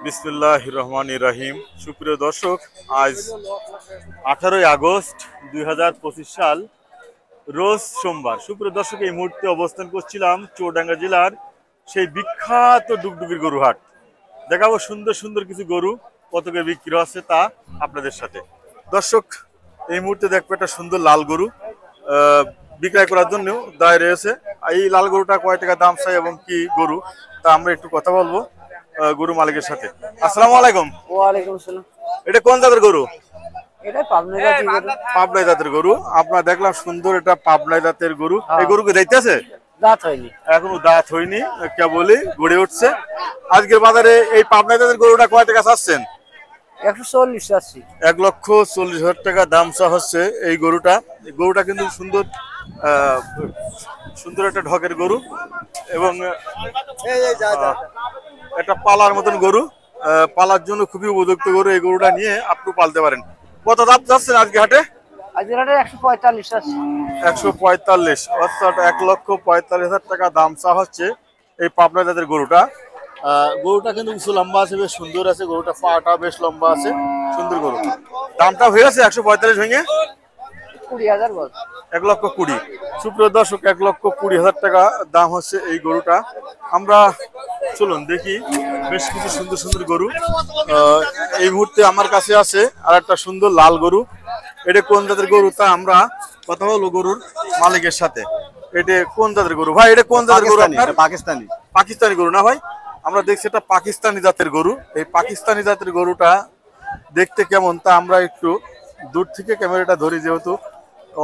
বিসমিল্লাহির রহমানির রহিম। সুপ্রিয় দর্শক, আজ 18 আগস্ট 2025 সাল, রোজ সোমবার। সুপ্রিয় দর্শক, এই মুহূর্তে অবস্থান করছিলাম চুয়াডাঙ্গা জেলার সেই বিখ্যাত ডুগডুগির গরু হাট। দেখাবো সুন্দর সুন্দর কিছু গরু কত করে বিক্রি হচ্ছে তা আপনাদের সাথে। দর্শক, এই মুহূর্তে দেখবো একটা সুন্দর লাল গরু বিক্রয় করার জন্য দায় রয়েছে। এই লাল গরুটা কয় টাকা দাম চাই এবং কি গরু তা আমরা একটু কথা বলবো গরু মালিকের সাথে। আসসালামু আলাইকুম। ওয়ালাইকুম আসসালাম। এটা কোন জাতের গরু? এটা পাবনা জাতের গরু। পাবনা জাতের গরু। আপনারা দেখলাম সুন্দর এটা পাবনা জাতের গরু। এই গরুকে দেখতেছে দাঁত হয়নি, এখনো দাঁত হয়নি, কেবলই গড়ে উঠছে। আজকের বাজারে এই পাবনা জাতের গরুটা কয় টাকা চাচ্ছেন? 140 চাচ্ছি। 1,40,000 টাকা দাম চা হচ্ছে এই গরুটা। গরুটা কিন্তু সুন্দর সুন্দর একটা ঢকের গরু এবং একটা পালার মতন গরু, পালার জন্য খুবই উপযুক্ত গরু। এই গরুটা নিয়ে আপনি পালতে পারেন। কত দাম যাচ্ছেন আজকে হাটে? আজকের হাটে 145 চাচ্ছি। 145, অর্থাৎ 1,45,000 টাকা দাম চা হচ্ছে এই পাবনা জাতের গরুটা। গরুটা কিন্তু উঁচু লম্বা আছে, বেশ সুন্দর আছে। গরুটা পাটা বেশ লম্বা আছে, সুন্দর গরু। দামটা হয়ে গেছে 145 ভেঙে 20,000 বল। 1,20,000। সুপ্রিয় দর্শক, 1,20,000 টাকা দাম হচ্ছে এই গরুটা। আমরা চলুন দেখি বেশ কিছু সুন্দর সুন্দর গরু। এই মুহূর্তে আমার কাছে আছে আর একটা সুন্দর লাল গরু। এটা কোন জাতের গরু তা আমরা কথা বলবো গরুর মালিকের সাথে। এটা কোন জাতের গরু ভাই? এটা কোন জাতের গরু আপনার? পাকিস্তানি। পাকিস্তানি গরু না ভাই? আমরা দেখছি এটা পাকিস্তানি জাতের গরু। এই পাকিস্তানি জাতের গরুটা দেখতে কেমন তা আমরা একটু দূর থেকে ক্যামেরাটা ধরি, যেহেতু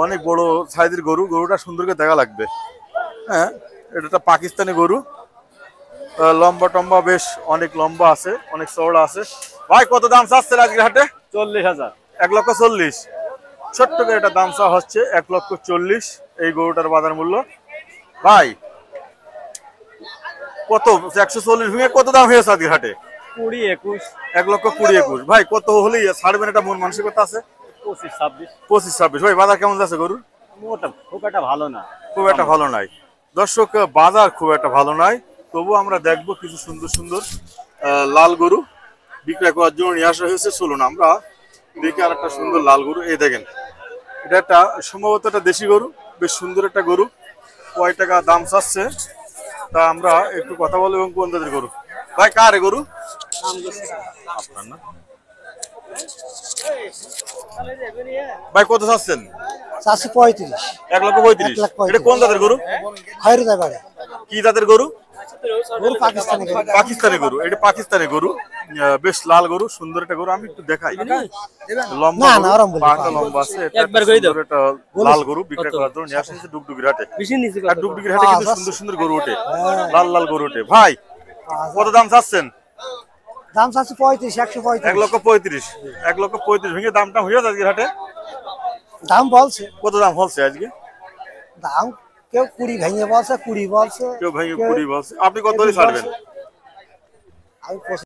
অনেক বড় সাইজের গরু। গরুটা সুন্দর করে দেখা লাগবে। হ্যাঁ, এটা একটা পাকিস্তানি গরু। লম্বা টম্বা বেশ অনেক লম্বা আছে, অনেক চওড়া আছে। ভাই কত দাম চাচ্ছেন আজকে হাটে? 40,000। 1,40,000। ছোট্ট করে একটা দাম চা হচ্ছে 1,40,000 এই গরুটার বাজার মূল্য। ভাই কত 140 ভেঙে কত দাম হয়েছে আজকে হাটে? 20, 21। 1,20,000, 21। ভাই কত হলেই ছাড়বেন? এটা মন মানসিকতা আছে? 25, 26। 25, 26। ভাই বাজার কেমন যাচ্ছে গরুর? মোটা খুব একটা ভালো না। খুব একটা ভালো নাই দর্শক, বাজার খুব একটা ভালো নাই। তবু আমরা দেখবো কিছু সুন্দর সুন্দর লাল গরু বিক্রয় করার জন্য নিয়ে আসা হয়েছে। চলুন আমরা দেখি আর একটা সুন্দর লাল গরু। এই দেখেন, এটা একটা সম্ভবত একটা দেশি গরু, বেশ সুন্দর একটা গরু। কয় টাকা দাম চাচ্ছে তা আমরা একটু কথা বলবো। এবং কোন জাতের গরু ভাই? কার এ গরু? আপনার না ভাই? কত চাচ্ছেন? 35। 1,35,000। এটা কোন জাতের গরু? কি জাতের গরু? পাকিস্তানি গরু। পাকিস্তানি গরু। এটা পাকিস্তানি গরু, বেশ লাল গরু, সুন্দর একটা গরু। আমি একটু দেখাই। লম্বা পাটা লম্বা আছে। এটা লাল গরু বিক্রয় করার জন্য নিয়ে আসছে ডুগডুগির হাটে। আর ডুগডুগির হাটে কিন্তু সুন্দর সুন্দর গরু ওঠে, লাল লাল গরু ওঠে। ভাই কত দাম চাচ্ছেন? দাম চাচ্ছি 35, 135। 1,35,000। 1,35,000 ভেঙে দামটা হয়ে যাচ্ছে আজকের হাটে। দাম বলছে। কত দাম হচ্ছে আজকে? দাম কেউ 20 ভেঙে বলছে, 20 বলছে, কেউ ভেঙে 20 বলছে। আপনি কত করে ছাড়বেন? আমি